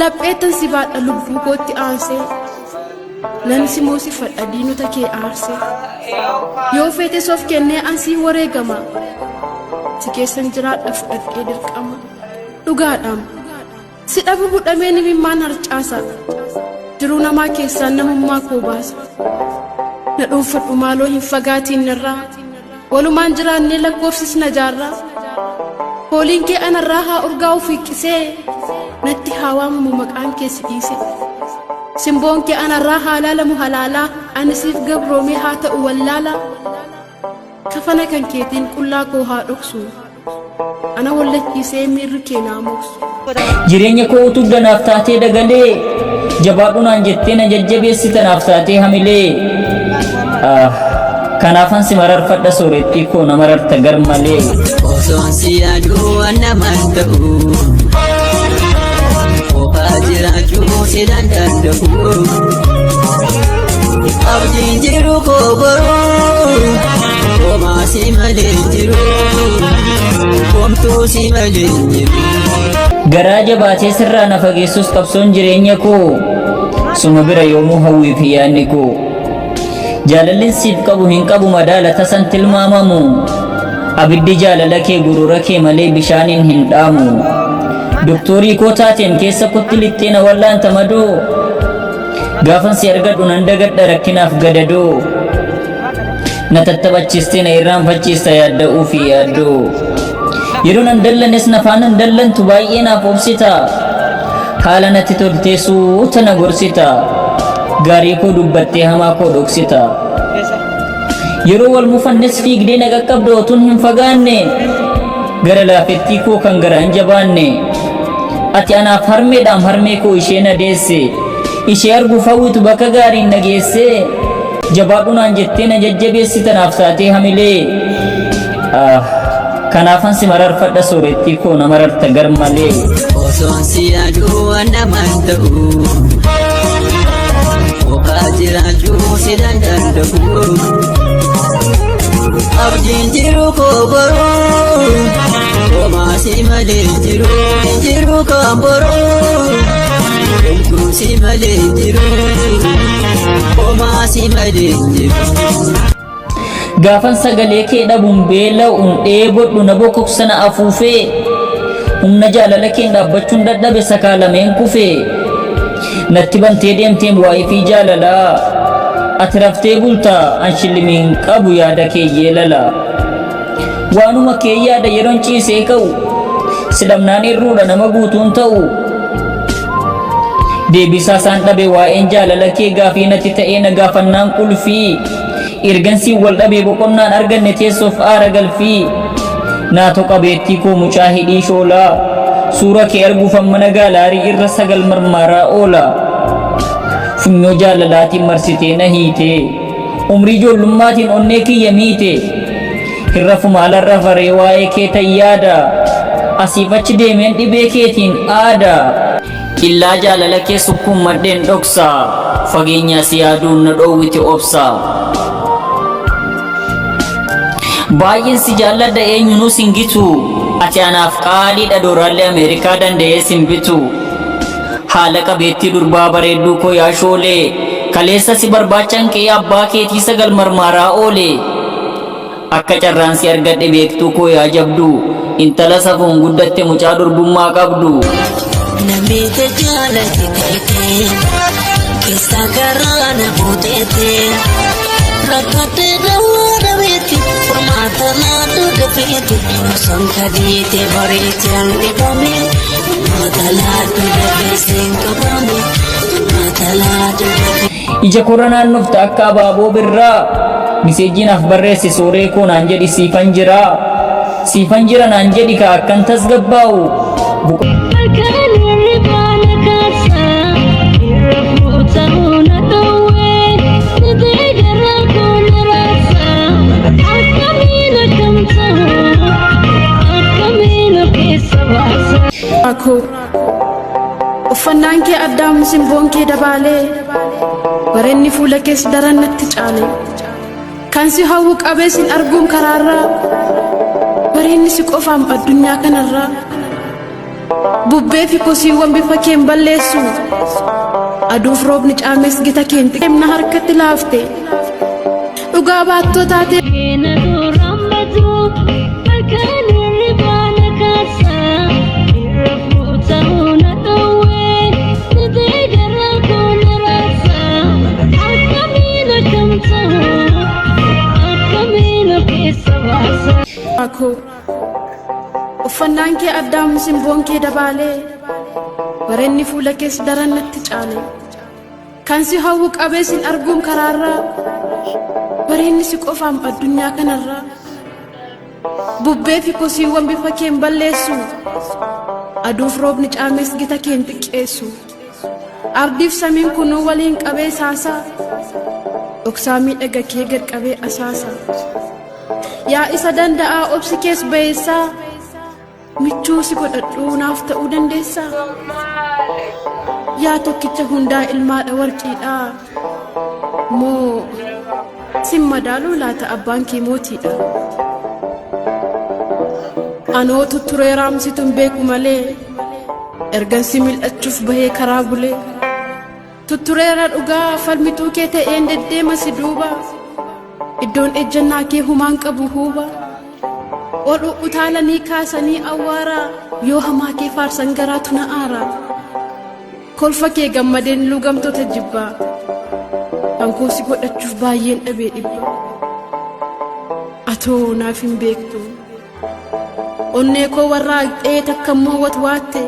lapheetan si baadha lubbuu kootti aansee nan si moosifadha diinota kee aarsee yoo feete soof kennee ansii wareegama si keessan jiraadha fudhadhee dirqama dhugaadhaan si dhabu budhamee nimimmaan harcaasa jiruu namaa keessaan namummaa koo baasa na dhuunfadhu maaloo hin fagaatiin narraa walumaan jiraannee lakkoofsisna jaarraa hooliin kee anarraa haa urgaa'u fiiqqisee natti haa waamamu maqaan kee si dhiise simboon kee anarraa haa laalamu halaalaa ani siif gabroomee haa ta'u wallaalaa kafana kan keetiin qullaa koo haa dhoksu ana wallachiisee miirri kee naa moksu jireenya koo utuu ganaaf taatee dagalee jabaadhunaan jettee na jajjabeessitanaaf taatee hamilee kanaafan si mararfadha soorettii koo na mararta gar malee osoon si yaaduu naman ta'u qofaa jiraachuu si danda'u abdiin jiru koo boruu homaa si malee jiru homtuu si malee jiru garaa jabaatee sirraa na fageessus qabsoon jireenya koo suma bira yoomuu hawwii fi yaadni koo jaalalli siif qabu hin qabu madaala tasan tilmaamamu abiddi jaalala kee gurura kee malee bishaaniin hin dhaamu doktorii koo taateen keessa kotti lixxee na wallaanta madoo gaafan si argadhu nan dagadha rakkinaaf gadadoo na tattaphachistee na irraanfachiista yaadda'uu fi yaaddoo yeroo nan dallanes na faanan dallantu baay'ee naaf obsita haala natti tolteessuu tana gorsita gaarii koo dubbattee hamaa koo dhoksita yeroo wal mufannes fiigdee na qaqqabda otuun hin fagaanne gara laafettii koo kan gara hin jabaanne ati anaaf harmeedhaan harmee koo ishee na deesse ishee arguuf hawwitu bakka gaariin na geesse jabaadhunaan jettee na jajjabeessitanaaf taatee hamilee kanaafan si mararfadha soorettii koo na mararta gar malee osoon si yaaduu naman ta'u qofaa jiraachuu si danda'u abdiin jiru koo boruu homaa si malee jiru kan boruu homtuu si malee jiru homaa si malee jiru gaafan sagalee kee dhabuun beela'uun dheebodhu na bokoksana afuufee humna jaalala keen dhaabbachuun dadhabe sakaalameen kufee natti bantee deemteen waa'ee fi jaalalaa ati raftee bultaa anshillimiin qabu yaada kee yeelala waanuma kee yaada yeroon ciisee ka'u sidhamnaan irruudha nama guutuun ta'u deebisaa isaan dhabe waa'een jaalala kee gaafii natti ta'ee na gaafannaan qulfii ergansii wal dhabee boqonnaan arganne teessoof aara galfii naatoo qabeettii koo mucaa hidhii shoolaa suura kee arguufan mana gaalaarii irra sagal marmaaraa oola funyoo jaalalaatiin marsitee na hiite umrii ijoollummaatiin onnee kiyya miite hirrafu maalarra faree waa'ee kee tayyaada asiif achi deemeen dhibee keetiin aada illaa jaalala kee sukkuun maddeen dhoksa fageenyaa si yaaduun na dhoowwite obsa baay'een si jaalladha eenyunuu singitu ati anaaf qaaliidha dooraallee ameerikaa danda'ee simbitu haala qabeettii durbaa bareedduu koo yaa shoolee kaleessa si barbaachan kee abbaa keetii sagal marmaaraa oole akka carraan si argadhe beektuu koo yaa jabdu intala safuun guddatte mucaa durbummaa qabdu namicha jaalate keetee keessa garaa na buuteetee rakkatee dawaa dhabeetti furmaata naatu dafeetti osoo kadeete bareetti hangifame mata laatu dafeesseen qabame mata laatu dafee ija korra naannofta akka abaaboo birraa miseejjiinaaf barreessi sooree koo naan jedhi siifan jira naan jedhi ka akkan tasgabbaa'u Aku uffannaan kee addaam simboon kee dabaalee bareenni fuula kees daran natti caale kan si hawwu qabee sin arguun karaarraa bareenni si qofaam addunyaa kanarraa bubbee fi kosiiwwan bifa keen balleessu aduuf roobni caames gita keen xiqqeemna harkatti laafte dhugaa baattoo taate Aku uffannaan kee addaam simboon kee dabaalee bareenni fuula kees daran natti caale kan si hawwu qabee sin arguun karaarraa bareenni si qofaam addunyaa kanarraa bubbee fi kosiiwwan bifa keen balleessu aduuf roobni caames gita keen xiqqeessu ardiif samiin kunuu waliin qabee saasaa dhoksaa miidhaga kee gad qabee asaasa yaa isa danda'aa obsi kees bayeessaa michuu si godhadhuu naaf ta'uu dandeessaa yaa tokkicha hundaa ilmaadha warqiidhaa moo sin madaaluu laata abbaan kee mootiidha anoo tutturee raamsituun beeku malee ergan si mil'achuuf bahee karaa bulee tuttureera dhugaa falmituu kee ta'een deddeema si duuba iddoon ejjannaa kee humaan qabu huuba oduu utaalanii kaasanii awwaaraa yoo hamaa kee faarsan garaatu na aaraa kolfa kee gammadeen lugamtoota jibbaa hankoo si godhachuuf baay'een dhabee dhibba atoo naaf hin beektu onnee koo warraaqxee takkammoo watwaatte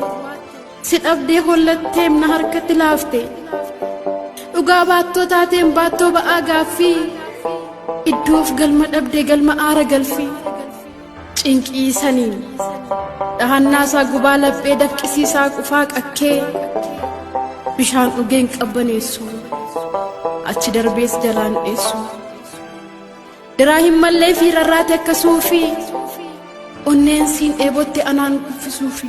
si dhabdee hollatteem na harkatti laafte dhugaa baattoo taateen baattoo ba'aa gaaffii iddoof galma dhabdee galma aara galfii cinqii sanii dhahannaasaa gubaa laphee dafqisiisaa qufaa qakkee bishaan dhugeen qabbaneessu achi darbees jalaan dheessu diraa hin mallee fi rarraate akkasuufi onneen siin dheebotte anaan kuffisuufi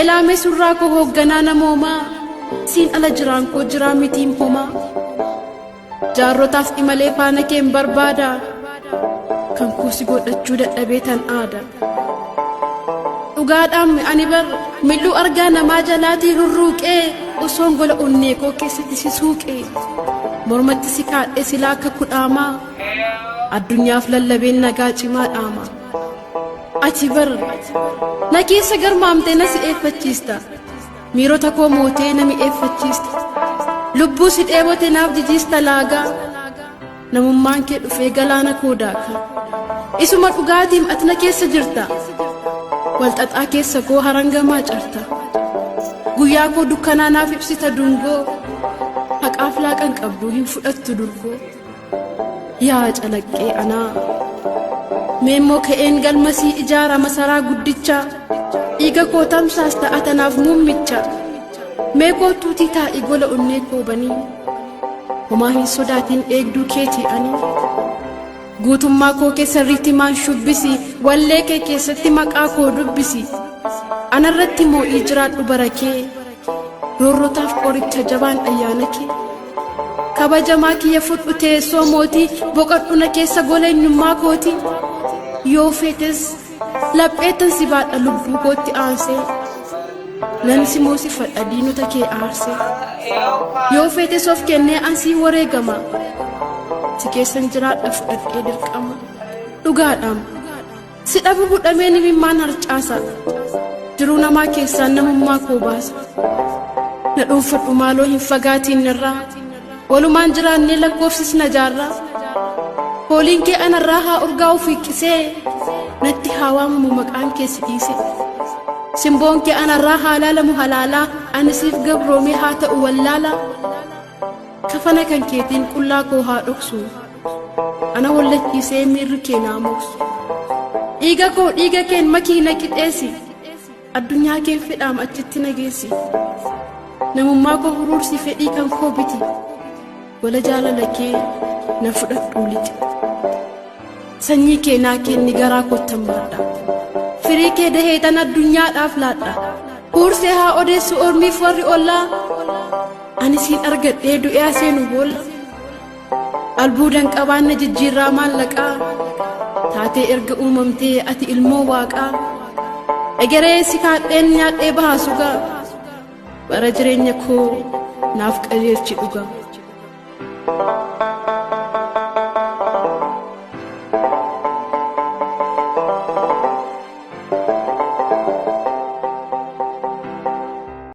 elaame surraa koo hoogganaa namoomaa siin ala jiraan koo jiraa mitiin homaa jaarrotaaf imalee faana keen barbaada kan koo si godhachuu dadhabee tan aada dhugaadhaan ani bar mil'uu argaa namaa jalaatii rurruuqee osoon gola onnee koo keessatti si suuqee mormatti si kaadhee silaa akka kudhaamaa addunyaaf lallabeen nagaa cimaa dhaama ati bar na keessa garmaamtee na si eeffachiista miirota koo mootee na mi'eeffachiista lubbuu si dheebote naaf jijiista laagaa namummaan kee dhufee galaana koo daaka isuma dhugaatiim ati na keessa jirta walxaxaa keessa koo harangamaa carta guyyaa koo dukkanaa naaf ibsita dungoo haqaaf laaqan qabduu hin fudhattu durgoo yaa calaqqee anaa meemmoo ka'een galmasii ijaara masaraa guddichaa dhiiga koo tamsaas ta'a tanaaf muummicha mee kootuutii taa'ii gola onnee koobanii homaa hin sodaatiin eegduu keetii ani guutummaa koo keessa rittimaan shubbisi wallee kee keessatti maqaa koo dubbisi anarratti moo'ii jiraadhu barakee roorrotaaf qoricha jabaan ayyaana kee kabajamaa kiyya fudhu teessoo mootii boqadhuna keessa gola eenyummaa kootii yoo feetes lapheettan si baadha lubbuu kootti aansee nan si moosifadha diinota kee aarsee yoo feetes of kennee ansii wareegama si keessan jiraadha fudhadhee dirqama dhugaadhaan si dhabu budhamee nimimmaan harcaasa jiruu namaa keessaan namummaa koo baasa na dhuunfadhu maaloo hin fagaatiin irraa walumaan jiraannee lakkoofsisna jaarraa hooliin kee anarraa haa urgaa'u fiiqqisee natti haa waamamu maqaan kee si dhiise simboon kee anarraa haa laalamu halaalaa ani siif gabroomee haa ta'u wallaalaa kafana kan keetiin qullaa koo haa dhoksu ana wallachiisee miirri kee naa moksu dhiiga koo dhiiga keen makii na qixeessi addunyaa kee fedhaam achitti nageessi namummaa koo huruursi fedhii kan koo biti wala jaalala kee na fudhadhuu lixi sanyii kee naa kenni garaa kottan baadha firii kee daheetan addunyaadhaaf laadha huursee haa odeessu ormiif warri ollaa ani siin argadhee du'ee aseenu boolla albuudan qabaanna jijjiirraa maallaqaa taatee erga uumamtee ati ilmoo waaqaa egeree si kaadheen nyaadhee baasugaa bara jireenya koo naaf qajeelchi dhugaa.